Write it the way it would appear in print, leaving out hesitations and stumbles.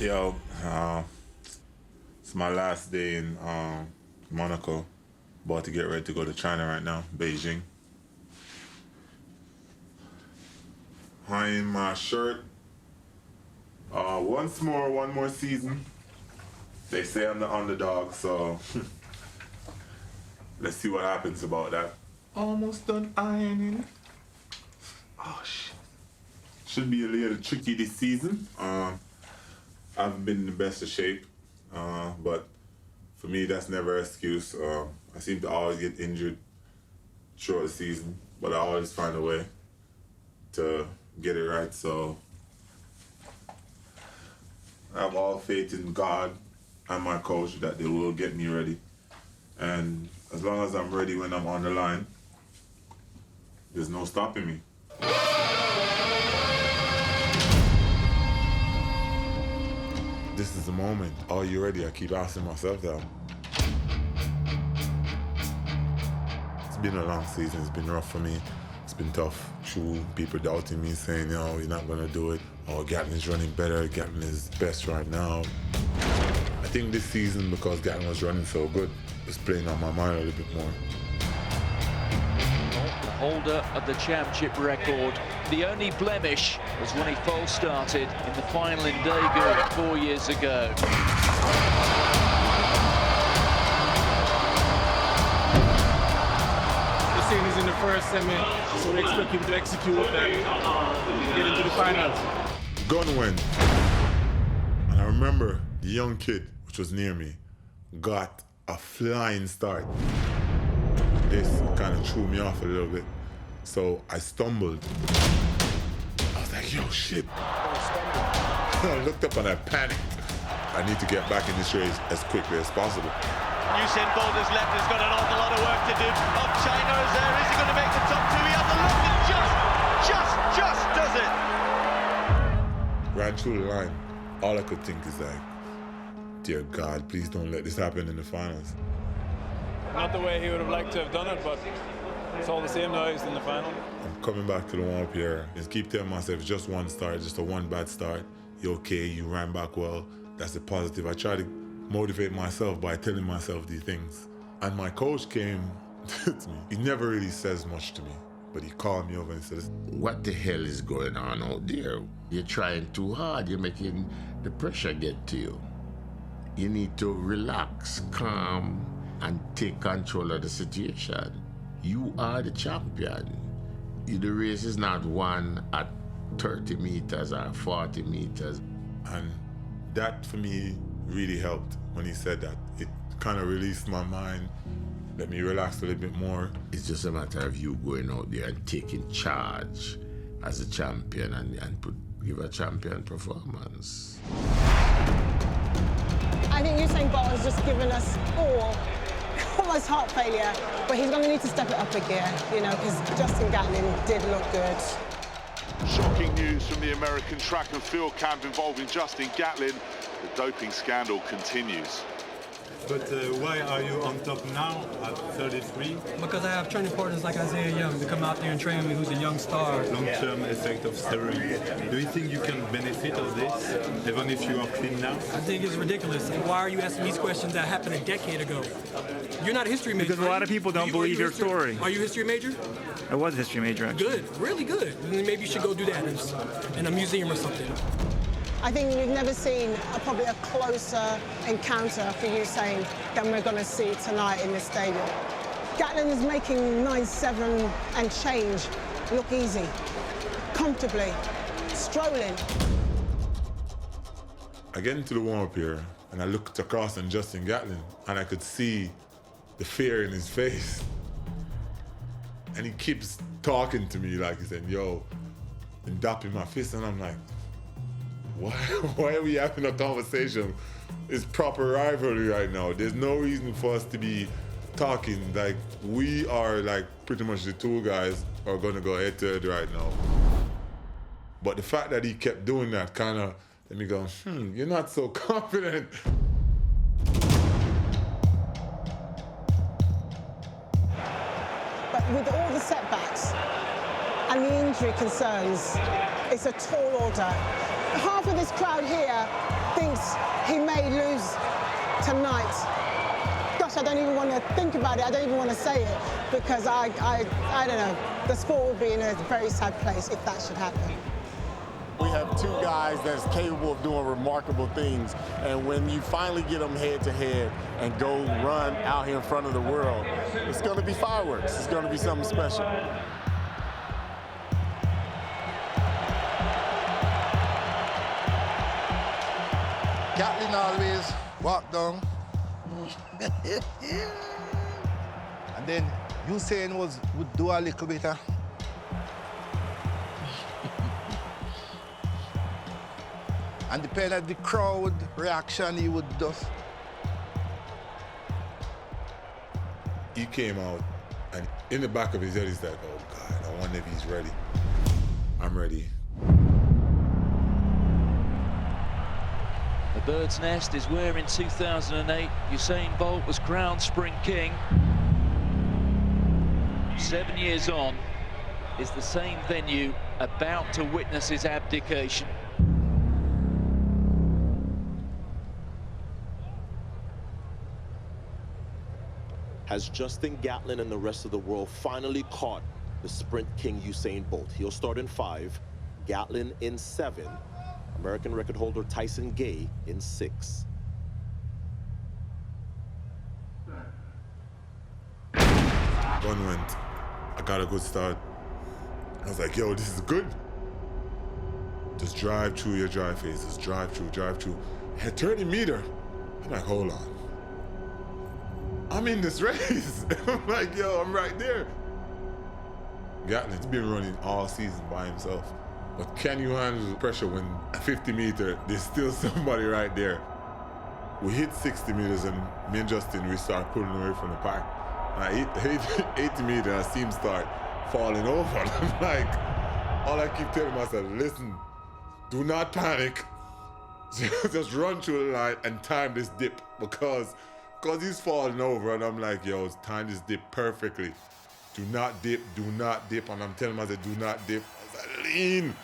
Yo, it's my last day in Monaco. About to get ready to go to China right now, Beijing. I'm my shirt. One more season. They say I'm the underdog, so let's see what happens about that. Almost done ironing. Oh shit. Should be a little tricky this season. I haven't been in the best of shape, but for me that's never an excuse. I seem to always get injured throughout the season, but I always find a way to get it right, so I have all faith in God and my coach that they will get me ready. And as long as I'm ready when I'm on the line, there's no stopping me. This is the moment. Are you ready? I keep asking myself that. It's been a long season. It's been rough for me. It's been tough. True, people doubting me, saying, you're not going to do it. Or Gatlin's running better. Gatlin is best right now. I think this season, because Gatlin was running so good, it's playing on my mind a little bit more. The holder of the championship record. The only blemish was when he false started in the final in Daegu 4 years ago. He's in the first semi, so we expect him to execute and get into the finals. Gun went. And I remember the young kid, which was near me, got a flying start. This kind of threw me off a little bit. So I stumbled. I was like, yo, shit. I looked up and I panicked. I need to get back in this race as quickly as possible. Usain Bolt has left, has got an awful lot of work to do. Up China is there, is he going to make the top two? He has a look and just does it. Ran through the line. All I could think is like, dear God, please don't let this happen in the finals. Not the way he would have liked to have done it, but it's all the same now, he's in the final. I'm coming back to the warm-up here. Just keep telling myself, just one start, just a one bad start. You're okay, you ran back well. That's the positive. I try to motivate myself by telling myself these things. And my coach came to me. He never really says much to me, but he called me over and said, what the hell is going on out there? You're trying too hard. You're making the pressure get to you. You need to relax, calm, and take control of the situation. You are the champion. The race is not won at 30 meters or 40 meters. And that, for me, really helped when he said that. It kind of released my mind, let me relax a little bit more. It's just a matter of you going out there and taking charge as a champion and give a champion performance. I think Usain Bolt has just given us all almost heart failure, but he's going to need to step it up a gear, because Justin Gatlin did look good. Shocking news from the American track and field camp involving Justin Gatlin. The doping scandal continues. But why are you on top now at 33? Because I have training partners like Isaiah Young to come out there and train with me, who's a young star. Long-term effect of steroids. Do you think you can benefit of this, even if you are clean now? I think it's ridiculous. Why are you asking these questions that happened a decade ago? You're not a history major. Because a lot of people don't believe your story. Are you a history major? I was a history major, actually. Good, really good. Then maybe you should go do that in a museum or something. I think we've never seen probably a closer encounter for Usain than we're going to see tonight in this stadium. Gatlin is making 9.7 and change look easy, comfortably, strolling. I get into the warm-up here, and I looked across on Justin Gatlin, and I could see the fear in his face. And he keeps talking to me like he's saying, yo, and dapping my fist, and I'm like, why are we having a conversation? It's proper rivalry right now. There's no reason for us to be talking. Like, we are like pretty much the two guys are gonna go head to head right now. But the fact that he kept doing that kind of let me go, you're not so confident. But with all the setbacks and the injury concerns, it's a tall order. Half of this crowd here thinks he may lose tonight. Gosh, I don't even want to think about it. I don't even want to say it because I don't know. The sport will be in a very sad place if that should happen. We have two guys that's capable of doing remarkable things, and when you finally get them head-to-head and go run out here in front of the world, it's going to be fireworks. It's going to be something special. Gatlin always walk down. And then Usain would do a little bit of and depending on the crowd reaction, he would just. He came out, and in the back of his head, he's like, oh God, I wonder if he's ready. I'm ready. The bird's nest is where in 2008 Usain Bolt was crowned Sprint King. 7 years on, is the same venue about to witness his abdication. Has Justin Gatlin and the rest of the world finally caught the Sprint King Usain Bolt? He'll start in 5, Gatlin in 7, American record holder Tyson Gay in 6. Gun went. I got a good start. I was like, yo, this is good. Just drive through your dry phases. Drive through, drive through. At 30 meter, I'm like, hold on. I'm in this race. I'm like, yo, I'm right there. Gatlin's been running all season by himself. But can you handle the pressure when at 50 meter, there's still somebody right there? We hit 60 meters and me and Justin, we start pulling away from the pack. I hit 80 meters, I see him start falling over. And I'm like, all I keep telling myself, listen, do not panic. Just run through the line and time this dip because he's falling over. And I'm like, yo, time this dip perfectly. Do not dip, do not dip. And I'm telling myself, do not dip. I was like, lean.